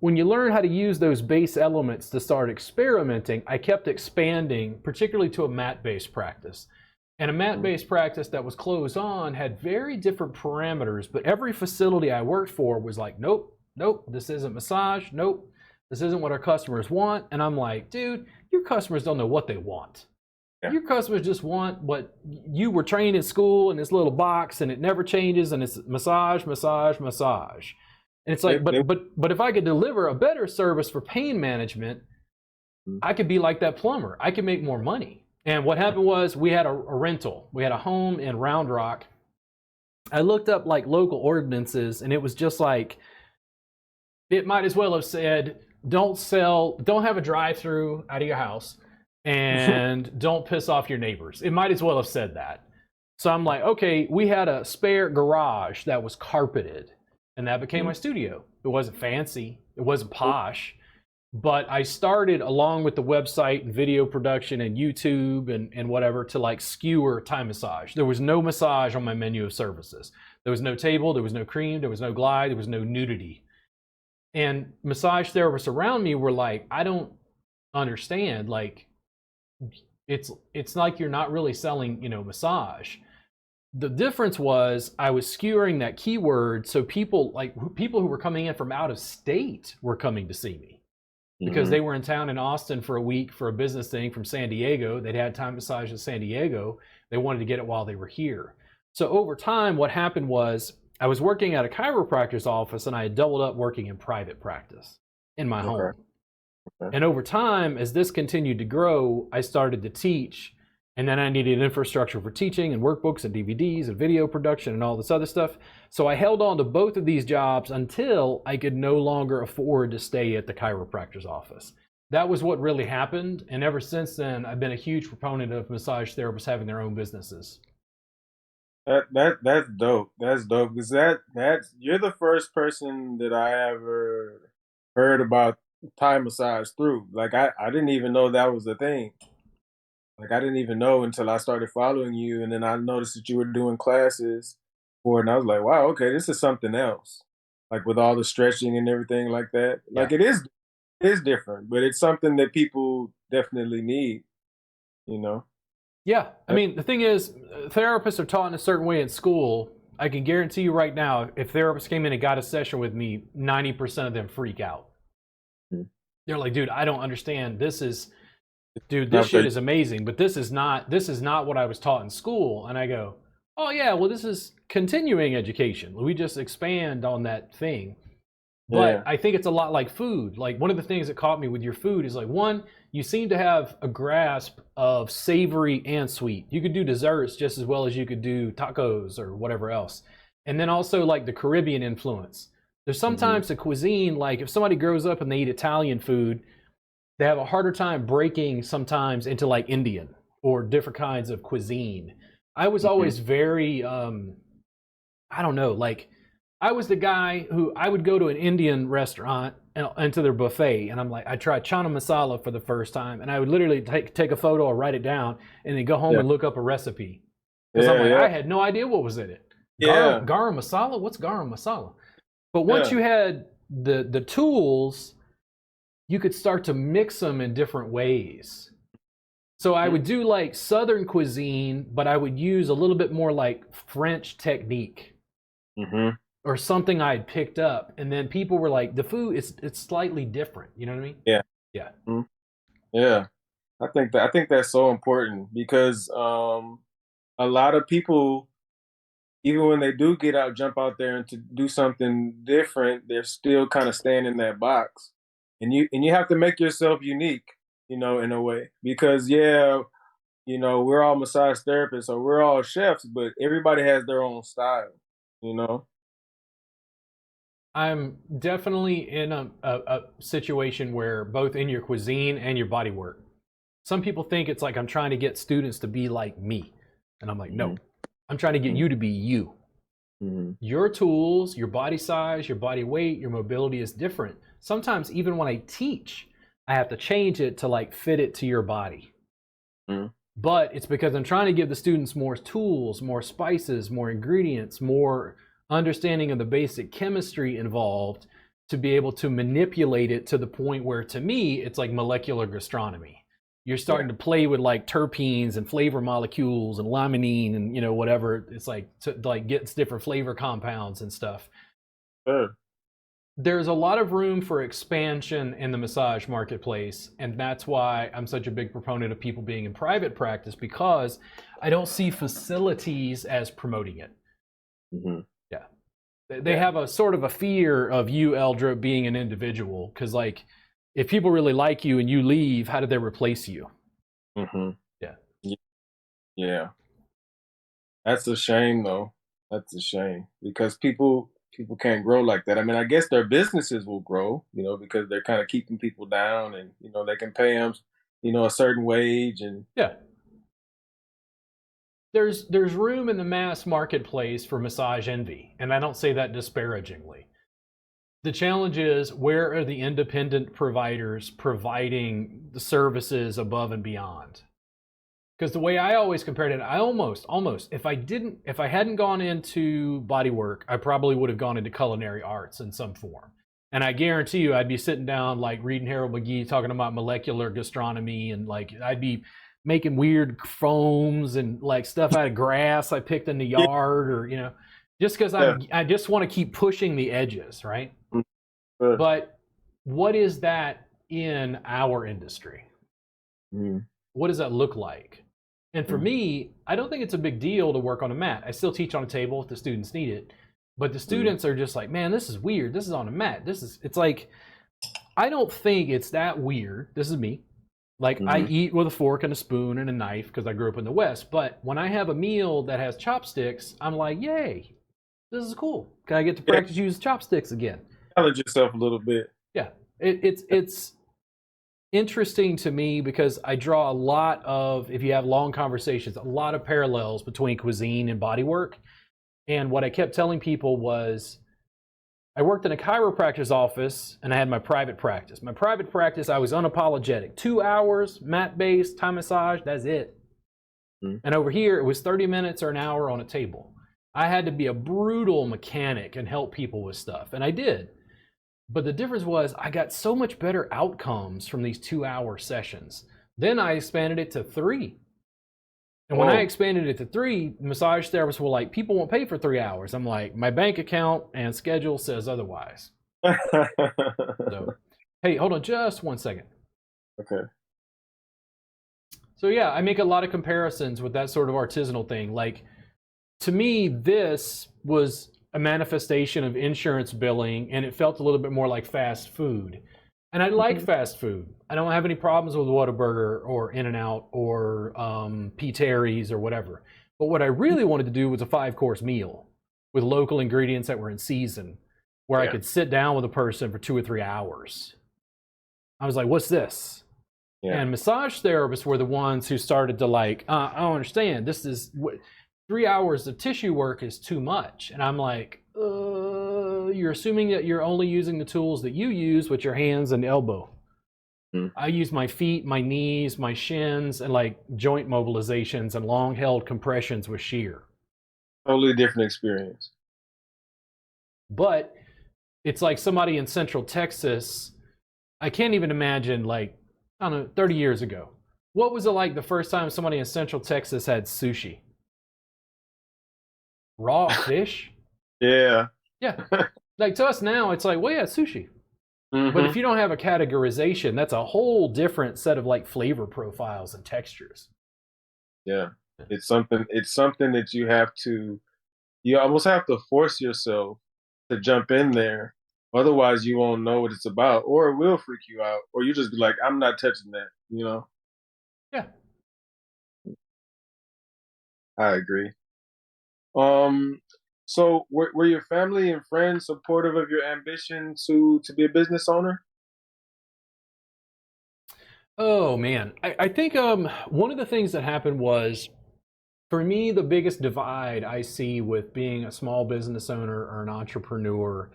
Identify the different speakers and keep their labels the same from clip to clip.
Speaker 1: when you learn how to use those base elements to start experimenting, I kept expanding, particularly to a mat-based practice. And a mat-based practice that was closed on had very different parameters, but every facility I worked for was like, nope, nope, this isn't massage, nope, this isn't what our customers want. And I'm like, dude, your customers don't know what they want. Yeah. Your customers just want what you were trained in school in this little box, and it never changes, and it's massage, massage, massage. And it's like, but if I could deliver a better service for pain management, I could be like that plumber. I could make more money. And what happened was we had a rental. We had a home in Round Rock. I looked up like local ordinances, and it was just like, it might as well have said, don't have a drive-through out of your house, and don't piss off your neighbors. It might as well have said that. So I'm like, okay, we had a spare garage that was carpeted, and that became my studio. It wasn't fancy, it wasn't posh, but I started along with the website and video production and YouTube and whatever to like skewer Thai massage. There was no massage on my menu of services. There was no table, there was no cream, there was no glide, there was no nudity. And massage therapists around me were like, I don't understand, like, it's like you're not really selling, massage. The difference was I was skewering that keyword, so people who were coming in from out of state were coming to see me because they were in town in Austin for a week for a business thing from San Diego. They'd had Thai massage in San Diego. They wanted to get it while they were here. So over time, what happened was I was working at a chiropractor's office, and I had doubled up working in private practice in my home. And over time, as this continued to grow, I started to teach, and then I needed infrastructure for teaching and workbooks and DVDs and video production and all this other stuff. So I held on to both of these jobs until I could no longer afford to stay at the chiropractor's office. That was what really happened. And ever since then, I've been a huge proponent of massage therapists having their own businesses.
Speaker 2: That's dope. That's dope, because that's you're the first person that I ever heard about Thai massage through. Like I didn't even know that was a thing. Like I didn't even know until I started following you, and then I noticed that you were doing classes for it, and I was like, wow, okay, this is something else. Like with all the stretching and everything like that. Like it is different, but it's something that people definitely need,
Speaker 1: Yeah, I mean, the thing is, therapists are taught in a certain way in school. I can guarantee you right now, if therapists came in and got a session with me, 90% of them freak out. They're like, dude, I don't understand. This shit is amazing, but this is not what I was taught in school. And I go, oh yeah, well, this is continuing education. We just expand on that thing. But I think it's a lot like food. Like one of the things that caught me with your food is like, one, you seem to have a grasp of savory and sweet. You could do desserts just as well as you could do tacos or whatever else. And then also like the Caribbean influence. There's sometimes the cuisine, like if somebody grows up and they eat Italian food, they have a harder time breaking sometimes into like Indian or different kinds of cuisine. I was always very, I don't know, like I was the guy who I would go to an Indian restaurant and to their buffet, and I'm like, I tried chana masala for the first time, and I would literally take a photo or write it down and then go home and look up a recipe. Because I'm like, I had no idea what was in it. Garam masala? What's garam masala? But once you had the tools, you could start to mix them in different ways. So I would do like Southern cuisine, but I would use a little bit more like French technique or something I had picked up. And then people were like, the food, it's slightly different. You know what I mean?
Speaker 2: Yeah.
Speaker 1: Yeah.
Speaker 2: Yeah. I think that's so important because a lot of people, even when they do jump out there and to do something different, they're still kind of staying in that box. And you have to make yourself unique, in a way, because we're all massage therapists or we're all chefs, but everybody has their own style,
Speaker 1: I'm definitely in a situation where both in your cuisine and your body work. Some people think it's like I'm trying to get students to be like me. And I'm like, no, I'm trying to get you to be you. Your tools, your body size, your body weight, your mobility is different. Sometimes even when I teach, I have to change it to like fit it to your body. But it's because I'm trying to give the students more tools, more spices, more ingredients, more understanding of the basic chemistry involved to be able to manipulate it to the point where, to me, it's like molecular gastronomy. You're starting to play with like terpenes and flavor molecules and limonene and, you know, whatever. It's like to like get different flavor compounds and stuff.
Speaker 2: Sure.
Speaker 1: There's a lot of room for expansion in the massage marketplace, and that's why I'm such a big proponent of people being in private practice, because I don't see facilities as promoting it.
Speaker 2: Mm-hmm.
Speaker 1: Yeah. They have a sort of a fear of you, Eldra, being an individual, because like, if people really like you and you leave, how do they replace you?
Speaker 2: Mm-hmm.
Speaker 1: Yeah.
Speaker 2: Yeah. That's a shame, though. That's a shame, because people can't grow like that. I mean, I guess their businesses will grow, you know, because they're kind of keeping people down, and you know they can pay them, you know, a certain wage, and
Speaker 1: Yeah. There's room in the mass marketplace for massage envy, and I don't say that disparagingly. The challenge is, where are the independent providers providing the services above and beyond? Because the way I always compared it, I almost, if I hadn't gone into bodywork, I probably would have gone into culinary arts in some form. And I guarantee you, I'd be sitting down like reading Harold McGee talking about molecular gastronomy, and like I'd be making weird foams and like stuff out of grass I picked in the yard, or you know, just because I just want to keep pushing the edges, right?
Speaker 2: Sure.
Speaker 1: But what is that in our industry? What does that look like? And for me, I don't think it's a big deal to work on a mat. I still teach on a table if the students need it. But the students are just like, man, this is weird. This is on a mat. It's like, I don't think it's that weird. This is me. Like, I eat with a fork and a spoon and a knife because I grew up in the West. But when I have a meal that has chopsticks, I'm like, yay, this is cool. Can I get to practice use chopsticks again?
Speaker 2: Challenge yourself a little bit.
Speaker 1: Yeah, it's interesting to me because I draw a lot of, if you have long conversations, a lot of parallels between cuisine and bodywork. And what I kept telling people was, I worked in a chiropractor's office and I had my private practice. My private practice, I was unapologetic. 2 hours, mat-based, Thai massage, that's it. And over here, it was 30 minutes or an hour on a table. I had to be a brutal mechanic and help people with stuff, and I did. But the difference was I got so much better outcomes from these 2-hour sessions. Then I expanded it to 3. And when I expanded it to 3, massage therapists were like, people won't pay for 3 hours. I'm like, my bank account and schedule says otherwise. So, hey, hold on just 1 second.
Speaker 2: Okay.
Speaker 1: So yeah, I make a lot of comparisons with that sort of artisanal thing. Like, to me, this was a manifestation of insurance billing, and it felt a little bit more like fast food. And I like fast food. I don't have any problems with Whataburger or In-N-Out or P. Terry's or whatever. But what I really wanted to do was a 5-course meal with local ingredients that were in season, where I could sit down with a person for 2 or 3 hours. I was like, what's this? And massage therapists were the ones who started to like, I don't understand. This is 3 hours of tissue work is too much. And I'm like, you're assuming that you're only using the tools that you use with your hands and elbow. I use my feet, my knees, my shins, and like joint mobilizations and long held compressions with shear.
Speaker 2: Totally different experience.
Speaker 1: But it's like somebody in Central Texas, I can't even imagine, like, I don't know, 30 years ago. What was it like the first time somebody in Central Texas had sushi? Raw fish?
Speaker 2: Yeah.
Speaker 1: Like, to us now, it's like, well, yeah, sushi. But if you don't have a categorization, that's a whole different set of like flavor profiles and textures.
Speaker 2: Yeah. It's something that you almost have to force yourself to jump in there. Otherwise you won't know what it's about, or it will freak you out, or you just be like, I'm not touching that, you know?
Speaker 1: Yeah.
Speaker 2: I agree. So were your family and friends supportive of your ambition to be a business owner?
Speaker 1: Oh man, I think one of the things that happened was, for me, the biggest divide I see with being a small business owner or an entrepreneur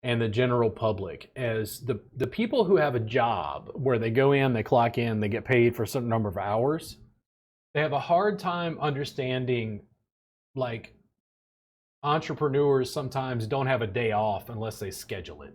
Speaker 1: and the general public is the people who have a job where they go in, they clock in, they get paid for a certain number of hours. They have a hard time understanding, like, entrepreneurs sometimes don't have a day off unless they schedule it.